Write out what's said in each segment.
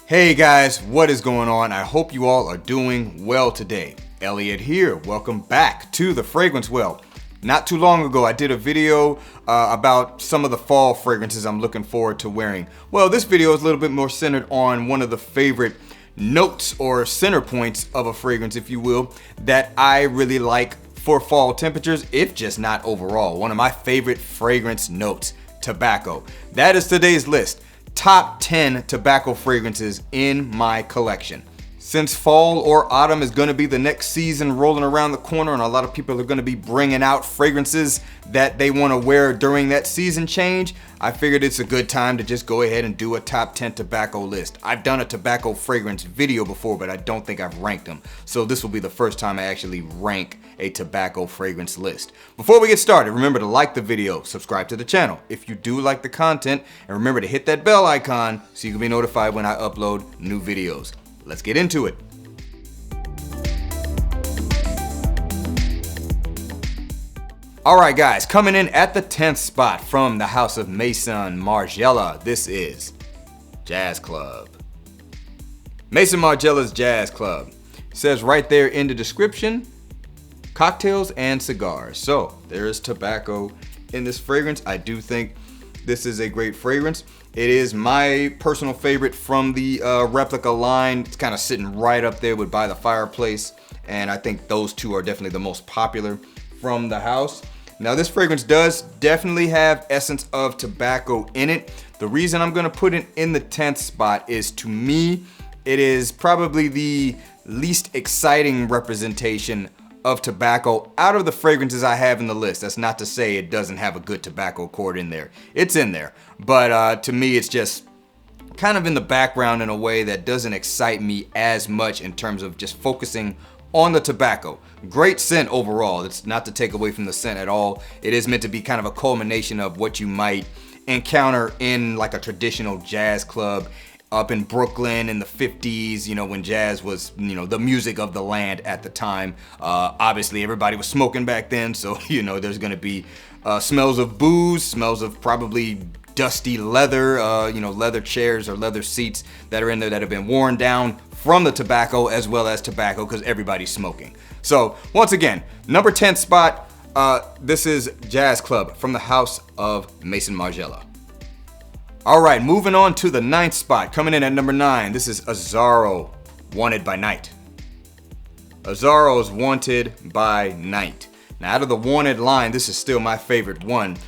Hey guys, what is going on? I hope you all are doing well today. Elliot here. Welcome back to The Fragrance Well. Not too long ago, I did a video about some of the fall fragrances I'm looking forward to wearing. Well, this video is a little bit more centered on one of the favorite notes or center points of a fragrance, if you will, that I really like for fall temperatures, if just not overall. One of my favorite fragrance notes, tobacco. That is today's list. Top 10 tobacco fragrances in my collection. Since fall or autumn is going to be the next season rolling around the corner, and a lot of people are going to be bringing out fragrances that they want to wear during that season change, I figured it's a good time to just go ahead and do a top 10 tobacco list. I've done a tobacco fragrance video before, but I don't think I've ranked them. So this will be the first time I actually rank a tobacco fragrance list. Before we get started, remember to like the video, subscribe to the channel if you do like the content, and remember to hit that bell icon so you can be notified when I upload new videos. Let's get into it. Alright guys, coming in at the 10th spot from the house of Maison Margiela, this is Jazz Club. Maison Margiela's Jazz Club. It says right there in the description, cocktails and cigars. So there is tobacco in this fragrance. I do think this is a great fragrance. It is my personal favorite from the replica line. It's kind of sitting right up there with By the Fireplace, and I think those two are definitely the most popular from the house. Now this fragrance does definitely have essence of tobacco in it. The reason I'm gonna put it in the 10th spot is, to me, it is probably the least exciting representation of tobacco out of the fragrances I have in the list. That's not to say it doesn't have a good tobacco chord in there. It's in there, but to me it's just kind of in the background in a way that doesn't excite me as much in terms of just focusing on the tobacco. Great scent overall. It's not to take away from the scent at all. It is meant to be kind of a culmination of what you might encounter in like a traditional jazz club up in Brooklyn in the 50s, you know, when jazz was, you know, the music of the land at the time. Obviously everybody was smoking back then, so, you know, there's gonna be smells of booze, smells of probably dusty leather, you know, leather chairs or leather seats that are in there that have been worn down from the tobacco, as well as tobacco, because everybody's smoking. So once again, number 10 spot, this is Jazz Club from the house of Maison Margiela. All right, moving on to the 9th spot. Coming in at number 9, this is Azzaro, Wanted by Night. Azzaro's Wanted by Night. Now, out of the Wanted line, this is still my favorite one.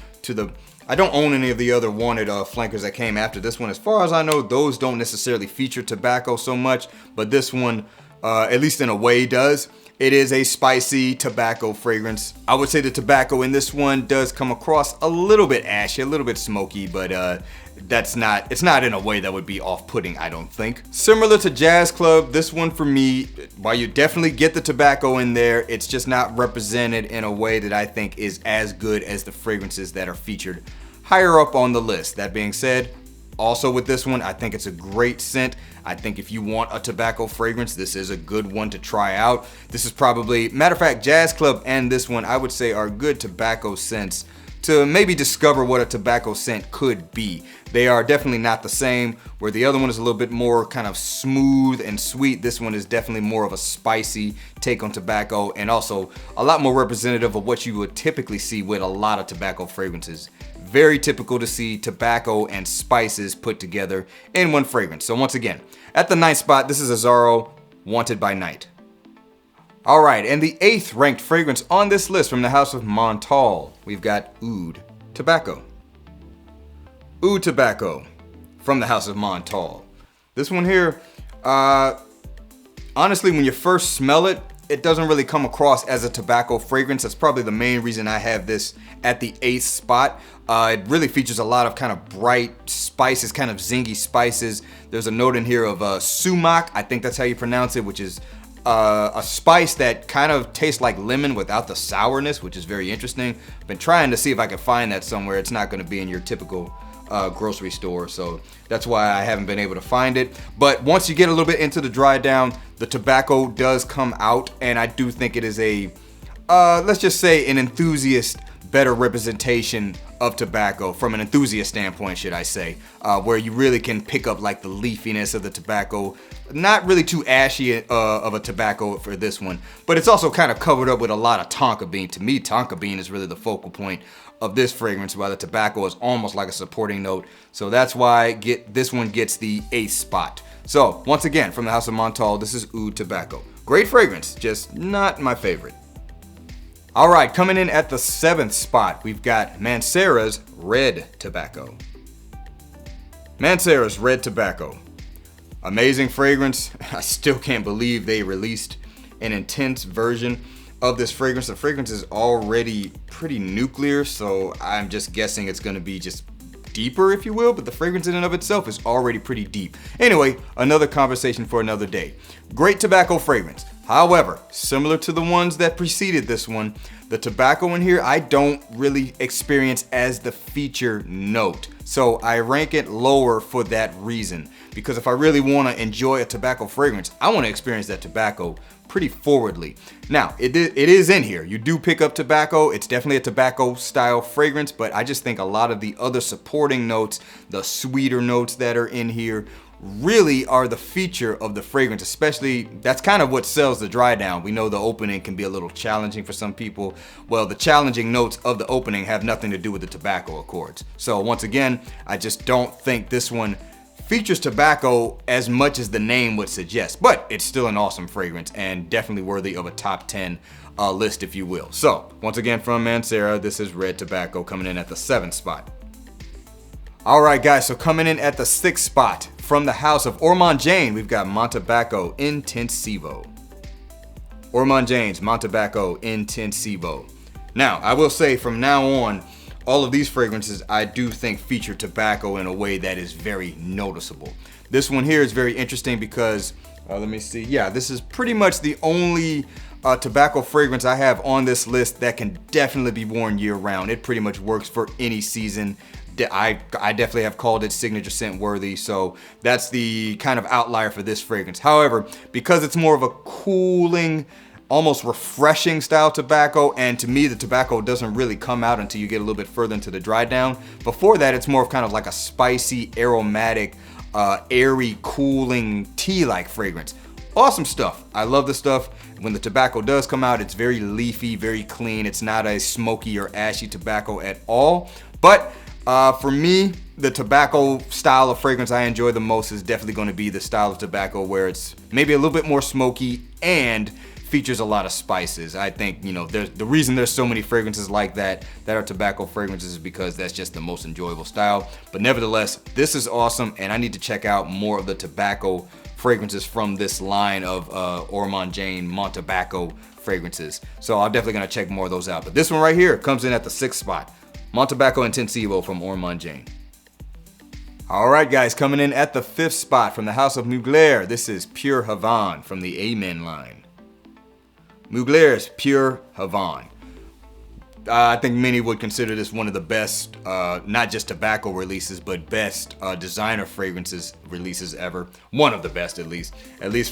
I don't own any of the other Wanted flankers that came after this one. As far as I know, those don't necessarily feature tobacco so much, but this one, at least in a way, does. It is a spicy tobacco fragrance. I would say the tobacco in this one does come across a little bit ashy, a little bit smoky, but it's not in a way that would be off-putting, I don't think. Similar to Jazz Club, this one for me, while you definitely get the tobacco in there, it's just not represented in a way that I think is as good as the fragrances that are featured higher up on the list. That being said, also with this one, I think it's a great scent. I think if you want a tobacco fragrance, this is a good one to try out. This is probably, matter of fact, Jazz Club and this one, I would say, are good tobacco scents to maybe discover what a tobacco scent could be. They are definitely not the same. Where the other one is a little bit more kind of smooth and sweet, this one is definitely more of a spicy take on tobacco, and also a lot more representative of what you would typically see with a lot of tobacco fragrances. Very typical to see tobacco and spices put together in one fragrance. So once again, at the 9th spot, this is Azzaro, Wanted by Night. All right, and the 8th ranked fragrance on this list from the house of Mont, we've got Ood Tobacco. Ood Tobacco from the house of Mont. This one here, honestly, when you first smell it, it doesn't really come across as a tobacco fragrance. That's probably the main reason I have this at the 8th spot. It really features a lot of kind of bright spices, kind of zingy spices. There's a note in here of sumac, I think that's how you pronounce it, which is a spice that kind of tastes like lemon without the sourness, which is very interesting. I've been trying to see if I can find that somewhere. It's not going to be in your typical grocery store, so that's why I haven't been able to find it. But once you get a little bit into the dry down, the tobacco does come out, and I do think it is a let's just say an enthusiast better representation of tobacco from an enthusiast standpoint, should I say, where you really can pick up like the leafiness of the tobacco. Not really too ashy of a tobacco for this one, but it's also kind of covered up with a lot of tonka bean. To me, tonka bean is really the focal point of this fragrance, while the tobacco is almost like a supporting note. So that's why this one gets the 8th spot. So once again, from the House of Mont, this is Ood Tobacco. Great fragrance, just not my favorite. All right, coming in at the 7th spot, we've got Mancera's Red Tobacco. Mancera's Red Tobacco. Amazing fragrance. I still can't believe they released an intense version of this fragrance. The fragrance is already pretty nuclear, so I'm just guessing it's going to be just deeper, if you will, but the fragrance in and of itself is already pretty deep. Anyway, another conversation for another day. Great tobacco fragrance. However, similar to the ones that preceded this one, the tobacco in here I don't really experience as the feature note. So I rank it lower for that reason. Because if I really want to enjoy a tobacco fragrance, I want to experience that tobacco pretty forwardly. Now, it is in here. You do pick up tobacco. It's definitely a tobacco style fragrance, but I just think a lot of the other supporting notes, the sweeter notes that are in here, really are the feature of the fragrance. Especially, that's kind of what sells the dry down. We know the opening can be a little challenging for some people. Well, the challenging notes of the opening have nothing to do with the tobacco accords. So once again, I just don't think this one features tobacco as much as the name would suggest, but it's still an awesome fragrance and definitely worthy of a top 10 list, if you will. So once again, from Mancera, this is Red Tobacco coming in at the 7th spot. All right, guys, so coming in at the 6th spot, from the house of Ormond Jain, we've got Mont Tobacco Intensivo. Ormond Jain's Mont Tobacco Intensivo. Now, I will say from now on, all of these fragrances I do think feature tobacco in a way that is very noticeable. This one here is very interesting because, let me see, yeah, this is pretty much the only tobacco fragrance I have on this list that can definitely be worn year round. It pretty much works for any season. I definitely have called it signature scent worthy, so that's the kind of outlier for this fragrance. However, because it's more of a cooling, almost refreshing style tobacco, and to me the tobacco doesn't really come out until you get a little bit further into the dry down. Before that, it's more of kind of like a spicy, aromatic, airy, cooling, tea-like fragrance. Awesome stuff. I love the stuff. When the tobacco does come out, it's very leafy, very clean. It's not a smoky or ashy tobacco at all. But for me, the tobacco style of fragrance I enjoy the most is definitely going to be the style of tobacco where it's maybe a little bit more smoky and features a lot of spices. I think, you know, the reason there's so many fragrances like that are tobacco fragrances is because that's just the most enjoyable style. But nevertheless, this is awesome, and I need to check out more of the tobacco fragrances from this line of Ormond Jain Mont Tobacco fragrances. So I'm definitely gonna check more of those out. But this one right here comes in at the 6th spot. Mont Tobacco Intensivo from Ormond Jain. All right, guys, coming in at the 5th spot, from the house of Mugler, this is Purehavan from the Amen line. Mugler's Purehavan. I think many would consider this one of the best, not just tobacco releases, but best designer fragrances releases ever. One of the best, at least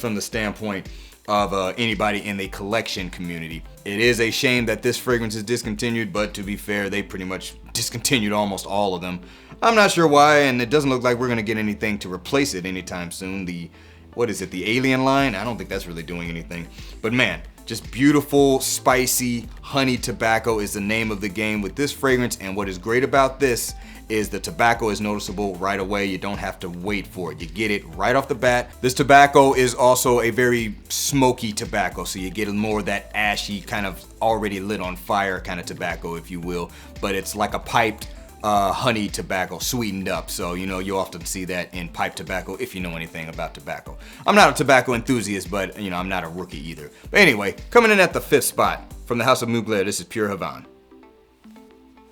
from the standpoint of anybody in the collection community. It is a shame that this fragrance is discontinued, but to be fair, they pretty much discontinued almost all of them. I'm not sure why, and it doesn't look like we're gonna get anything to replace it anytime soon. The Alien line? I don't think that's really doing anything. But man, just beautiful, spicy honey tobacco is the name of the game with this fragrance. And what is great about this is the tobacco is noticeable right away. You don't have to wait for it. You get it right off the bat. This tobacco is also a very smoky tobacco, so you get more of that ashy, kind of already lit on fire kind of tobacco, if you will. But it's like a piped honey tobacco, sweetened up. So, you know, you often see that in pipe tobacco if you know anything about tobacco. I'm not a tobacco enthusiast, but, you know, I'm not a rookie either. But anyway, coming in at the 5th spot, from the house of Mugler, this is Purehavan.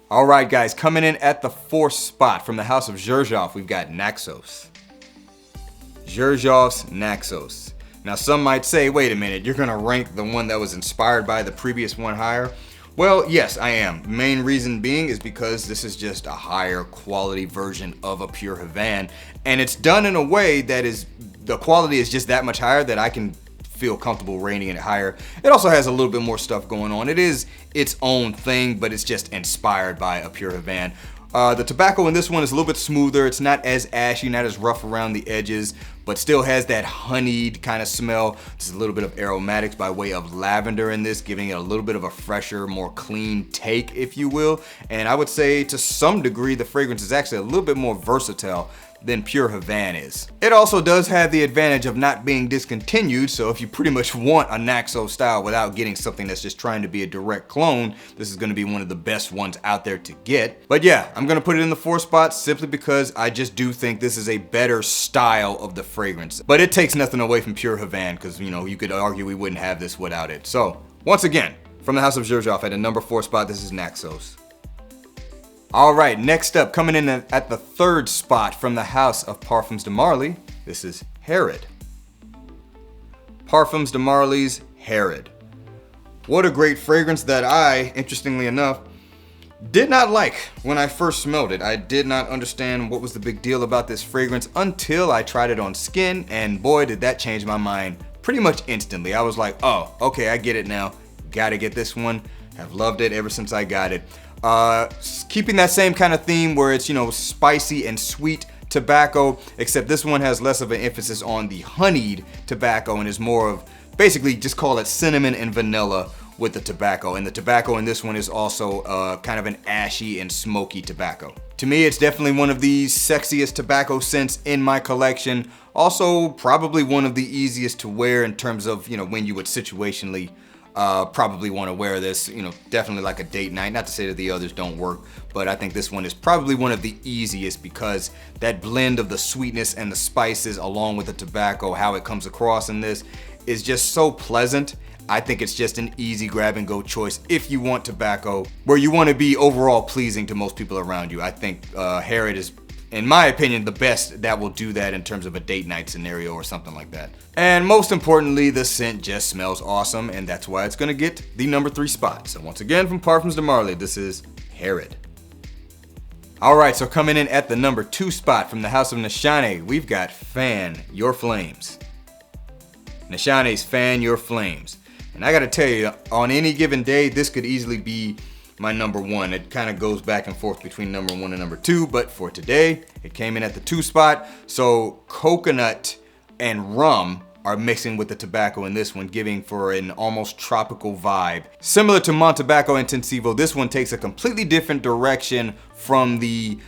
All right, guys, coming in at the 4th spot, from the house of Xerjoff, we've got Naxos. Xerjoff's Naxos. Now, some might say, wait a minute, you're gonna rank the one that was inspired by the previous one higher? Well, yes, I am. Main reason being is because this is just a higher quality version of a Purehavan, and it's done in a way that is, the quality is just that much higher that I can feel comfortable rating it higher. It also has a little bit more stuff going on. It is its own thing, but it's just inspired by a Purehavan. The tobacco in this one is a little bit smoother. It's not as ashy, not as rough around the edges, but still has that honeyed kind of smell. There's a little bit of aromatics by way of lavender in this, giving it a little bit of a fresher, more clean take, if you will. And I would say to some degree, the fragrance is actually a little bit more versatile than Purehavan is. It also does have the advantage of not being discontinued, so if you pretty much want a Naxos style without getting something that's just trying to be a direct clone, this is gonna be one of the best ones out there to get. But yeah, I'm gonna put it in the 4th spot simply because I just do think this is a better style of the fragrance. But it takes nothing away from Purehavan, because you know, you could argue we wouldn't have this without it. So, once again, from the House of Xerjoff at the number 4 spot, this is Naxos. All right, next up, coming in at the 3rd spot from the House of Parfums de Marly, this is Herod. Parfums de Marly's Herod. What a great fragrance that I, interestingly enough, did not like when I first smelled it. I did not understand what was the big deal about this fragrance until I tried it on skin, and boy, did that change my mind pretty much instantly. I was like, oh, okay, I get it now. Gotta get this one. Have loved it ever since I got it. Keeping that same kind of theme where it's, you know, spicy and sweet tobacco, except this one has less of an emphasis on the honeyed tobacco and is more of, basically just call it cinnamon and vanilla with the tobacco. And the tobacco in this one is also kind of an ashy and smoky tobacco. To me, it's definitely one of the sexiest tobacco scents in my collection. Also, probably one of the easiest to wear in terms of, you know, when you would situationally probably want to wear this, you know, definitely like a date night. Not to say that the others don't work, but I think this one is probably one of the easiest because that blend of the sweetness and the spices along with the tobacco, how it comes across in this is just so pleasant. I think it's just an easy grab and go choice if you want tobacco where you want to be overall pleasing to most people around you. I think Herod is, in my opinion, the best that will do that in terms of a date night scenario or something like that. And most importantly, the scent just smells awesome, and that's why it's gonna get the number 3 spot. So once again, from Parfums de Marly, this is Herod. All right, so coming in at the number 2 spot from the House of Nishane, we've got Fan Your Flames. Nishane's Fan Your Flames. And I gotta tell you, on any given day, this could easily be my number 1. It kind of goes back and forth between number 1 and number 2, but for today, it came in at the 2 spot. So coconut and rum are mixing with the tobacco in this one, giving for an almost tropical vibe. Similar to Mont Tobacco Intensivo, this one takes a completely different direction from the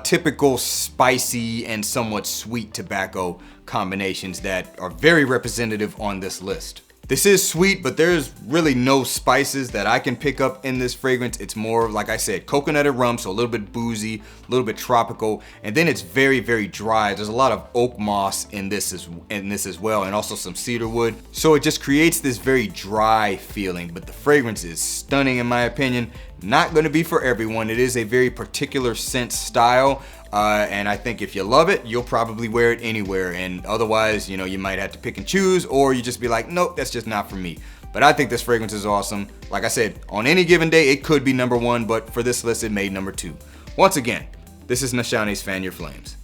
typical spicy and somewhat sweet tobacco combinations that are very representative on this list. This is sweet, but there's really no spices that I can pick up in this fragrance. It's more, like I said, coconut and rum, so a little bit boozy, a little bit tropical, and then it's very, very dry. There's a lot of oak moss in this as well, and also some cedar wood. So it just creates this very dry feeling, but the fragrance is stunning in my opinion. Not gonna be for everyone. It is a very particular scent style. And I think if you love it, you'll probably wear it anywhere. And otherwise, you know, you might have to pick and choose, or you just be like, nope, that's just not for me. But I think this fragrance is awesome. Like I said, on any given day, it could be number 1, but for this list, it made number 2. Once again, this is Nishane's Fan Your Flames.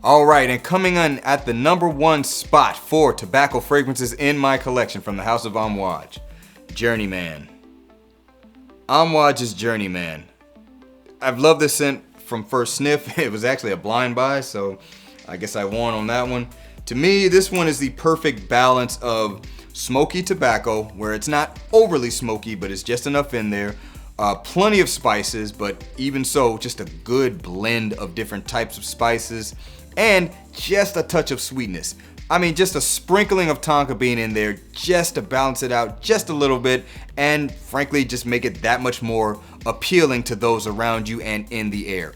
All right, and coming in at the number 1 spot for tobacco fragrances in my collection from the House of Amouage, Journeyman. Amouage's Journeyman. I've loved this scent from first sniff. It was actually a blind buy, so I guess I won on that one. To me, this one is the perfect balance of smoky tobacco, where it's not overly smoky, but it's just enough in there. Plenty of spices, but even so, just a good blend of different types of spices, and just a touch of sweetness. I mean, just a sprinkling of tonka bean in there just to balance it out just a little bit, and frankly, just make it that much more appealing to those around you and in the air.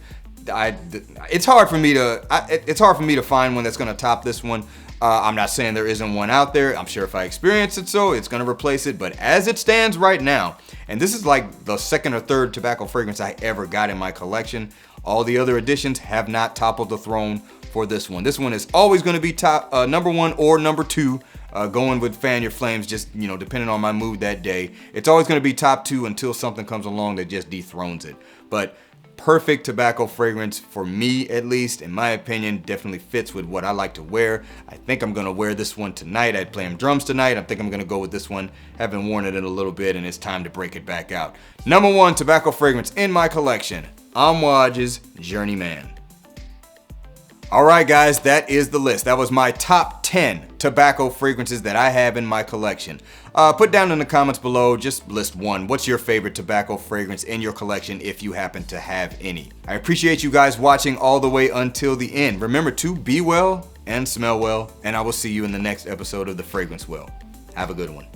It's hard for me to find one that's gonna top this one. I'm not saying there isn't one out there. I'm sure if I experience it, so it's gonna replace it. But as it stands right now, and this is like the 2nd or 3rd tobacco fragrance I ever got in my collection. All the other additions have not toppled the throne for this one. This one is always going to be number 1 or number 2, going with Fan Your Flames, just, you know, depending on my mood that day. It's always going to be top 2 until something comes along that just dethrones it. But perfect tobacco fragrance for me, at least, in my opinion. Definitely fits with what I like to wear. I think I'm gonna wear this one tonight. I play drums tonight. I think I'm gonna go with this one. Haven't worn it in a little bit, and it's time to break it back out. Number 1 tobacco fragrance in my collection, Amouage's Journeyman. All right, guys, that is the list. That was my top 10 tobacco fragrances that I have in my collection. Put down in the comments below, just list one. What's your favorite tobacco fragrance in your collection if you happen to have any? I appreciate you guys watching all the way until the end. Remember to be well and smell well, and I will see you in the next episode of The Fragrance Well. Have a good one.